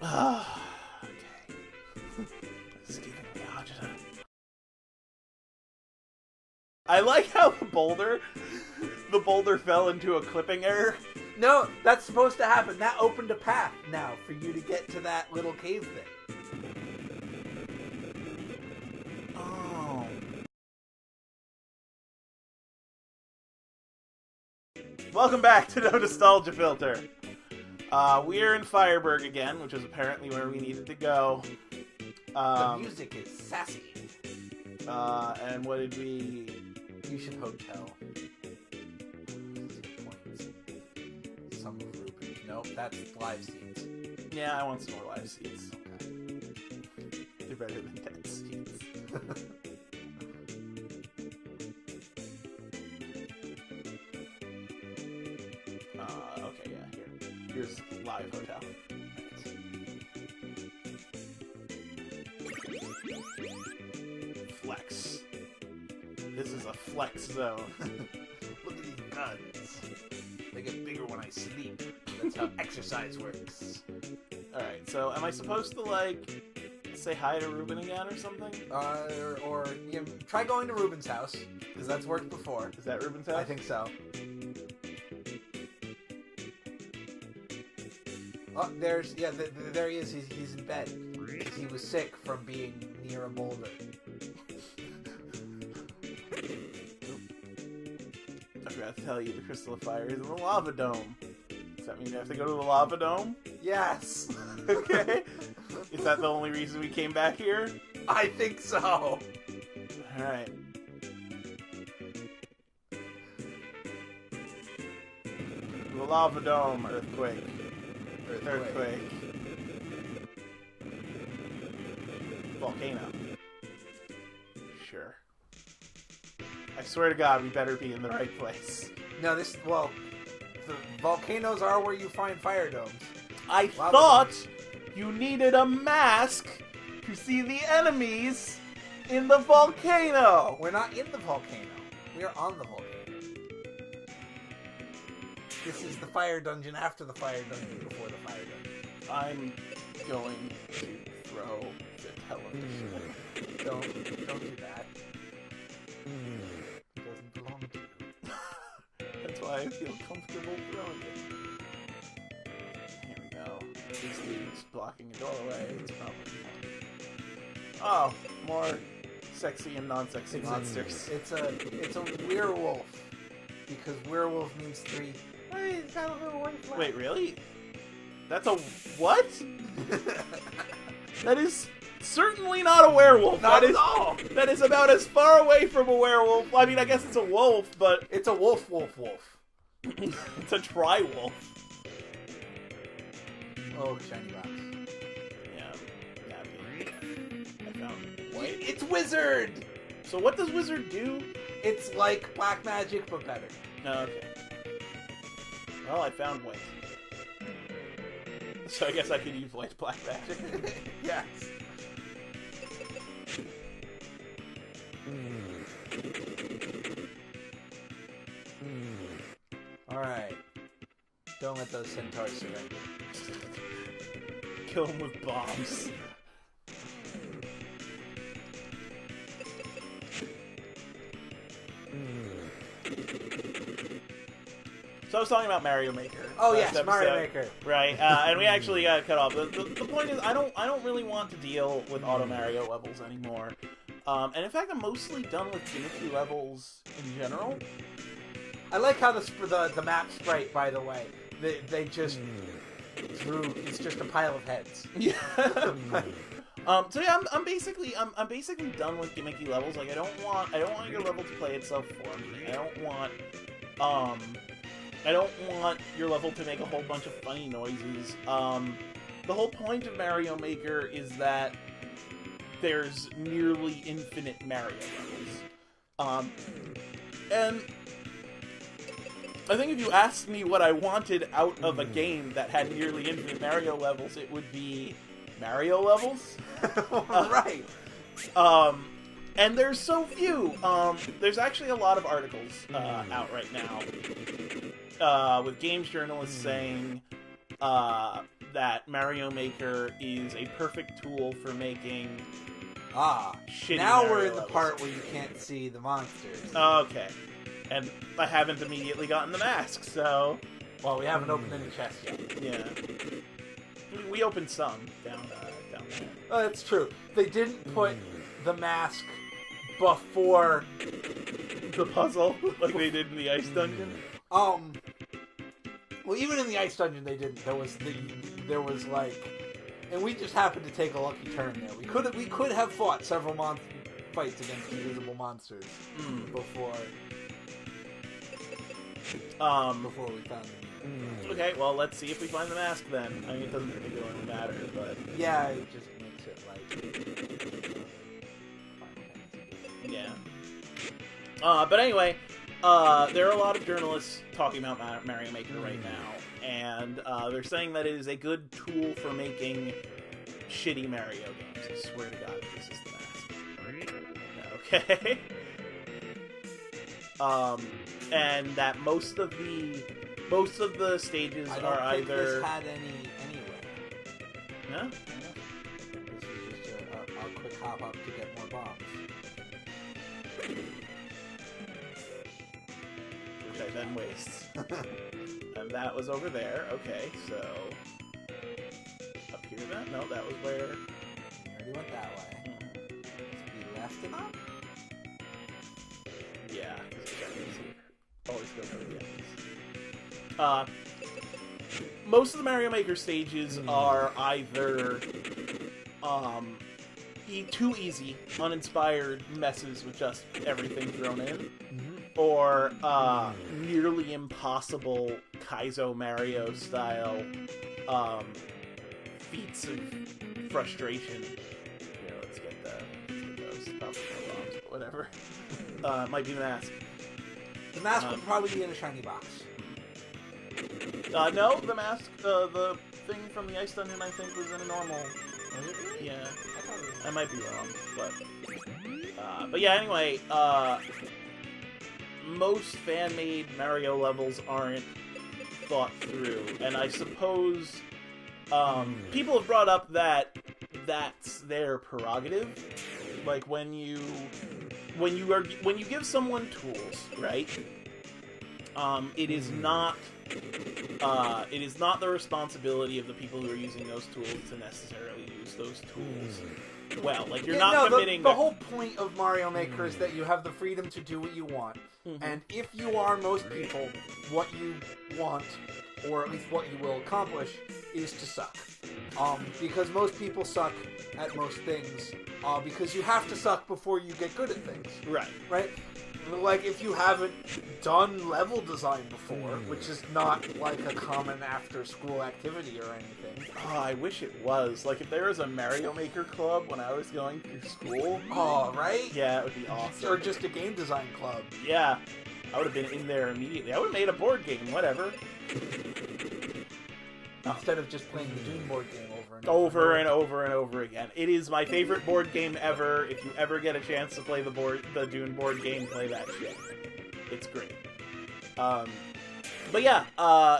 Okay. This is giving me agita. I like how the boulder fell into a clipping error. No, that's supposed to happen. That opened a path now for you to get to that little cave thing. Oh. Welcome back to No Nostalgia Filter. We're in Fireburg again, which is apparently where we needed to go. The music is sassy. And what did we... You should hotel. Some group. Nope, that's live seats. Yeah, I want some more live seats. Okay. They're better than dead seats. Okay, yeah, here. Here's live hotel. Flex. This is a flex zone. Look at these guns. They get bigger when I sleep. That's how exercise works. Alright, so am I supposed to, like, say hi to Ruben again or something? Or you know, try going to Ruben's house, because that's worked before. Is that Ruben's house? I think so. Oh, there he is. He's in bed. He was sick from being near a boulder. I forgot to tell you, the Crystal of Fire is in the lava dome. Does that mean you have to go to the lava dome? Yes. Okay. Is that the only reason we came back here? I think so. Alright. The lava dome, earthquake. Earthquake. Volcano. Sure. I swear to God, we better be in the right place. No, the volcanoes are where you find fire domes. I thought you needed a mask to see the enemies in the volcano. We're not in the volcano. We are on the volcano. This is the fire dungeon after the fire dungeon before the fire dungeon. I'm going to throw the television. Don't do that. It doesn't belong to you. That's why I feel comfortable throwing it. Here we go. This dude's blocking a doorway. It's probably fine. Oh, more sexy and non-sexy monsters. It's a werewolf. Because werewolf means three. Hey, it's got a little white flag. Wait, really? That's a what? That is certainly not a werewolf. Not at all. That is about as far away from a werewolf. I mean, I guess it's a wolf, but it's a wolf. It's a tri-wolf. Oh, shiny box. Yeah. I found white. It's wizard. So what does wizard do? It's like black magic, but better. Oh, okay. Well, I found white. So I guess I could use white black magic. Yes. Alright. Don't let those centaurs surrender. Kill them with bombs. So I was talking about Mario Maker. Oh yes, episode, Mario Maker. Right, and we actually got cut off. The point is, I don't really want to deal with auto Mario levels anymore. And in fact, I'm mostly done with gimmicky levels in general. I like how the map sprite, by the way, they just drew. It's just a pile of heads. Yeah. So yeah, I'm basically done with gimmicky levels. Like I don't want your level to play itself for me. I don't want your level to make a whole bunch of funny noises. The whole point of Mario Maker is that there's nearly infinite Mario levels. And I think if you asked me what I wanted out of a game that had nearly infinite Mario levels, it would be Mario levels. Right. And there's so few. There's actually a lot of articles out right now with games journalists saying that Mario Maker is a perfect tool for making shitty now Mario we're in the levels. part where you can't see the monsters. Okay. And I haven't immediately gotten the mask, so... Well, we haven't opened any chests yet. Yeah. We opened some down there. Oh, that's true. They didn't put the mask before The puzzle, like they did in the Ice Dungeon? well, even in the Ice Dungeon they didn't. There was like, and we just happened to take a lucky turn there. We could have fought several fights against invisible monsters before we found them. Okay, well, let's see if we find the mask then. I mean, it doesn't particularly matter, but... Yeah, it just makes it like... Yeah. But anyway, there are a lot of journalists talking about Mario Maker right now, and they're saying that it is a good tool for making shitty Mario games. I swear to God, this is the mask. Okay. And that most of the stages I don't are think either... this had any anyway. No? This was just a quick hop up to get more bombs. Which I then wastes. And that was over there. Okay, so... Up here then? No, that was where... You already went that way. To be left and up? Yeah, because always go for the ends. Most of the Mario Maker stages are either too easy, uninspired messes with just everything thrown in, or nearly impossible Kaizo Mario style feats of frustration. Here, let's get those. Probably no bombs, but whatever. Might be the mask. The mask would probably be in a shiny box. No, the mask, the thing from the Ice Dungeon, I think, was in a normal. Was it really? Yeah, I might be wrong, but yeah. Anyway, most fan-made Mario levels aren't thought through, and I suppose people have brought up that that's their prerogative. Like when you give someone tools, right? It is not the responsibility of the people who are using those tools to necessarily use those tools well. Like, you're not committing... The whole point of Mario Maker is that you have the freedom to do what you want. And if you are most people, what you want, or at least what you will accomplish, is to suck. Because most people suck at most things, because you have to suck before you get good at things. Right. Right? Like, if you haven't done level design before, which is not, like, a common after-school activity or anything. Oh, I wish it was. Like, if there was a Mario Maker club when I was going through school... Oh, right? Yeah, it would be awesome. Or just a game design club. Yeah. I would have been in there immediately. I would have made a board game, whatever. Instead of just playing the Dune board game over and over again. It is my favorite board game ever. If you ever get a chance to play the Dune board game, play that shit. It's great. But yeah,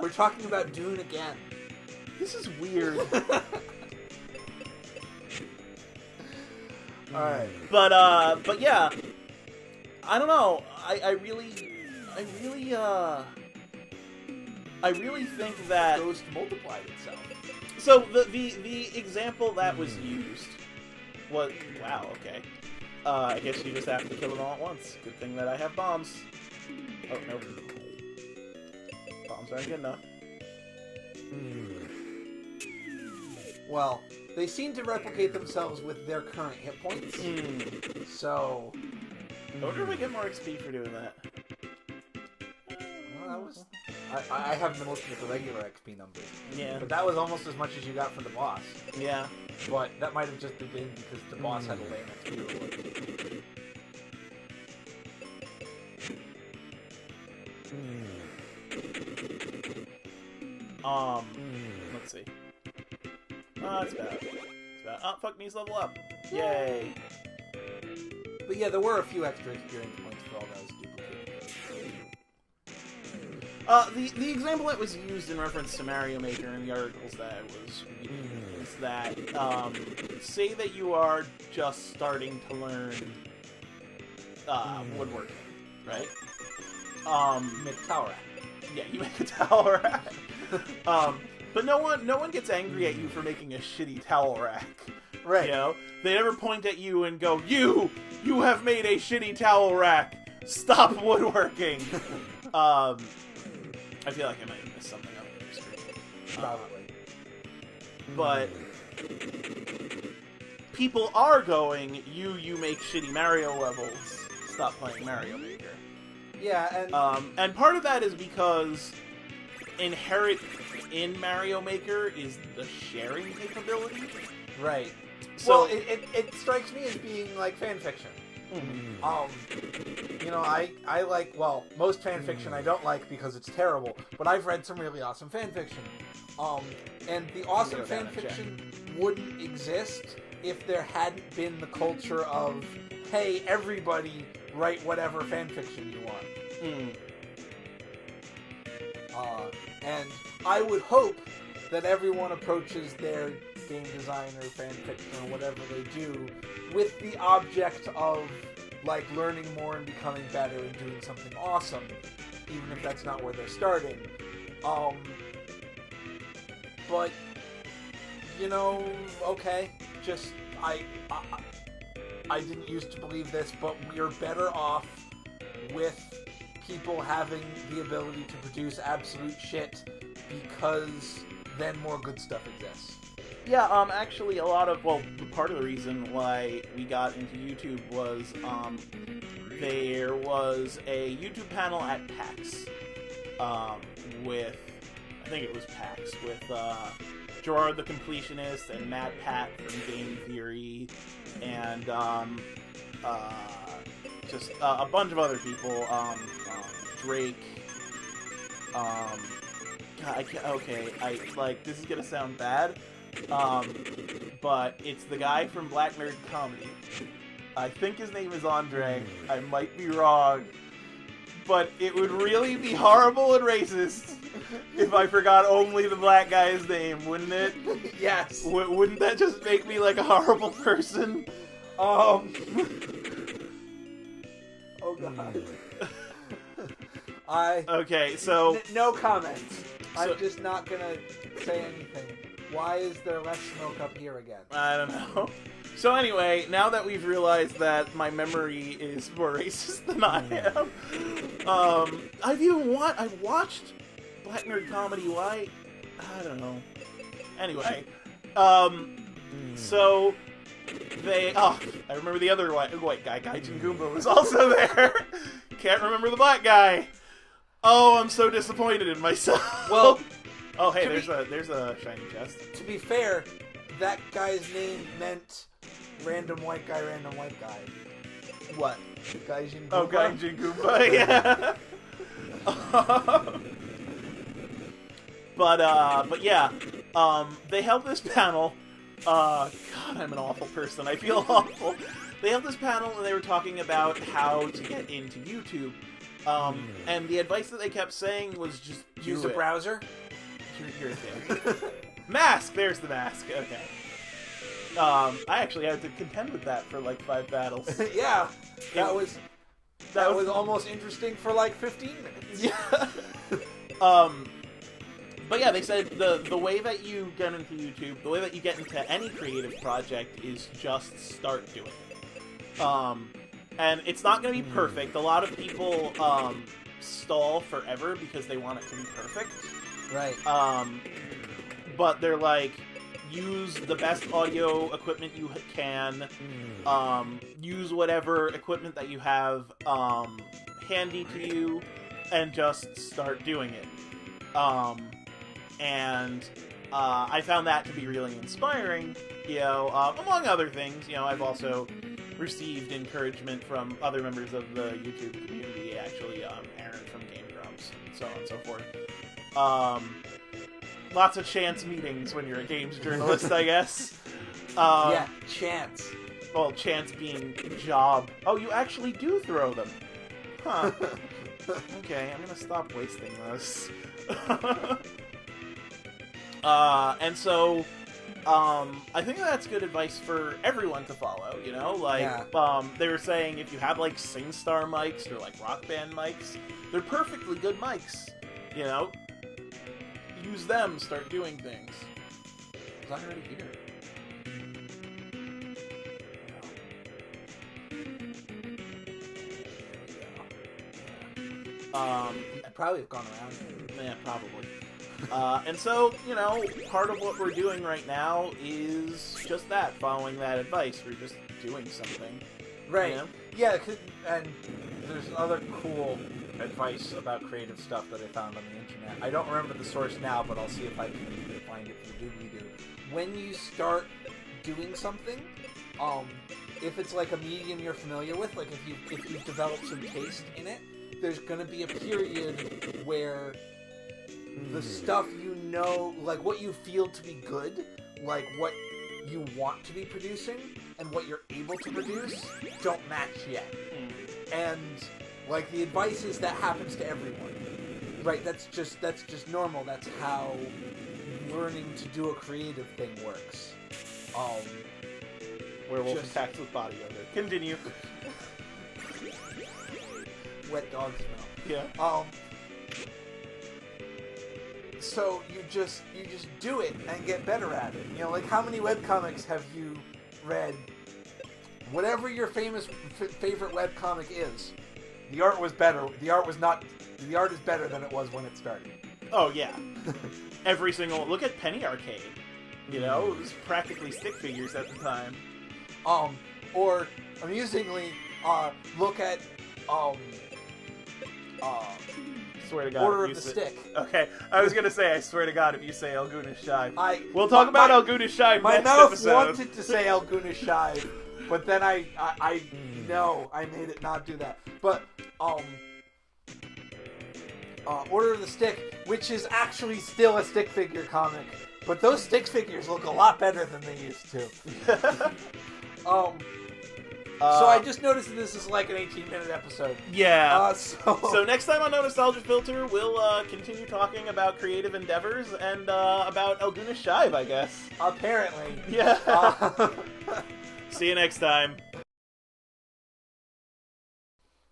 we're talking about Dune again. This is weird. Alright. But yeah, I don't know. I really think that Ghost multiplied itself. So the example that was used was okay. I guess you just have to kill them all at once. Good thing that I have bombs. Oh nope, bombs aren't good enough. Well, they seem to replicate themselves with their current hit points. So, I wonder if we get more XP for doing that. Well, that was. I haven't been looking at the regular XP numbers. Yeah. But that was almost as much as you got from the boss. Yeah. But that might have just been because the boss had a lame XP reward. Let's see. Oh, that's bad. Oh, fuck, needs level up. Yay. But yeah, there were a few extra experience points for all those duplicated. The example that was used in reference to Mario Maker in the articles that I was reading is that, say that you are just starting to learn woodworking, right? Make a towel rack. Yeah, you make a towel rack. But no one gets angry at you for making a shitty towel rack. Right. You know? They never point at you and go, You have made a shitty towel rack. Stop woodworking. I feel like I might have missed something up on your screen. Probably. But people are going, you make shitty Mario levels. Stop playing Mario Maker. Yeah, and part of that is because inherent in Mario Maker is the sharing capability. right. So, Well, it strikes me as being like fan fiction. You know, I like, well, most fan fiction I don't like because it's terrible, but I've read some really awesome fan fiction. And the awesome fan fiction wouldn't exist if there hadn't been the culture of, hey, everybody write whatever fan fiction you want. And I would hope that everyone approaches their game design or fan fiction or whatever they do with the object of, like, learning more and becoming better and doing something awesome, even if that's not where they're starting. But, you know, okay, just, I didn't used to believe this, but we're better off with people having the ability to produce absolute shit because then more good stuff exists. Yeah, actually, a lot of, well, part of the reason why we got into YouTube was, there was a YouTube panel at PAX, with, I think it was PAX, with, Gerard the Completionist and Matt Pat from Game Theory, and, just, a bunch of other people, Drake, God, I can't, okay, this is gonna sound bad, but it's the guy from Black Nerd Comedy. I think his name is Andre. I might be wrong. But it would really be horrible and racist if I forgot only the black guy's name, wouldn't it? Yes. Wouldn't that just make me like a horrible person? Oh god. Okay, so... No comments. So, I'm just not gonna say anything. Why is there less smoke up here again? I don't know. So anyway, now that we've realized that my memory is more racist than I am, I've watched Black Nerd Comedy. Why? I don't know. Anyway, so they, I remember the other white guy, Gaijin Goomba, was also there. Can't remember the black guy. Oh, I'm so disappointed in myself. Well, oh hey, there's a shiny chest. To be fair, that guy's name meant random white guy. What? Gaijin Goomba? Oh, Gaijin Goomba, yeah. But yeah, they held this panel. God, I'm an awful person. I feel awful. They held this panel and they were talking about how to get into YouTube. And the advice that they kept saying was just use a browser. Your thing. Mask. There's the mask. Okay. I actually had to contend with that for like 5 battles. Yeah, that was almost interesting for like 15 minutes. Yeah. But yeah, they said the way that you get into YouTube, the way that you get into any creative project is just start doing it. And it's not going to be perfect. A lot of people stall forever because they want it to be perfect. Right. But they're like, use the best audio equipment you can. Use whatever equipment that you have handy to you, and just start doing it. And I found that to be really inspiring. You know, among other things. You know, I've also received encouragement from other members of the YouTube community. Actually, Aaron from Game Grumps, and so on and so forth. Lots of chance meetings when you're a games journalist, I guess. Yeah, chance. Well, chance being job. Oh, you actually do throw them. Huh. Okay, I'm gonna stop wasting this. And so, I think that's good advice for everyone to follow, you know? Like, they were saying if you have, like, SingStar mics or, like, Rock Band mics, they're perfectly good mics, you know? Use them, start doing things. Was I already here? I'd probably have gone around. Yeah, probably. And so, you know, part of what we're doing right now is just that, following that advice. We're just doing something. Right. You know? Yeah, and there's other cool advice about creative stuff that I found on the internet. I don't remember the source now, but I'll see if I can find it from doobly-doo. When you start doing something, if it's like a medium you're familiar with, like if you've developed some taste in it, there's going to be a period where the stuff you know, like what you feel to be good, like what you want to be producing, and what you're able to produce, don't match yet. And like the advice is that happens to everyone, right? That's just normal. That's how learning to do a creative thing works. Werewolf attacks with body odor. Continue. Wet dog smell. Yeah. So you just do it and get better at it. You know, like how many webcomics have you read? Whatever your favorite webcomic is, the art was better. The art is better than it was when it started. Oh yeah. Every single look at Penny Arcade. You know, it was practically stick figures at the time. Or amusingly, look at Swear to God. Order of the Stick. Okay, I was gonna say, I swear to God, if you say El Gunas Shive. We'll talk talk about El Gunas Shive my next mouth episode. wanted to say El Gunas Shive, but then I made it not do that. But Order of the Stick, which is actually still a stick figure comic, but those stick figures look a lot better than they used to. So I just noticed that this is like an 18-minute episode. Yeah. So next time on No Nostalgia Filter, we'll continue talking about creative endeavors and about El Gunas Shive, I guess. Apparently. Yeah. See you next time.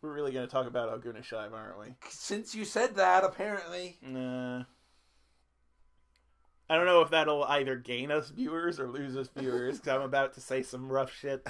We're really going to talk about El Gunas Shive, aren't we? Since you said that, apparently. Nah. I don't know if that'll either gain us viewers or lose us viewers, because I'm about to say some rough shit.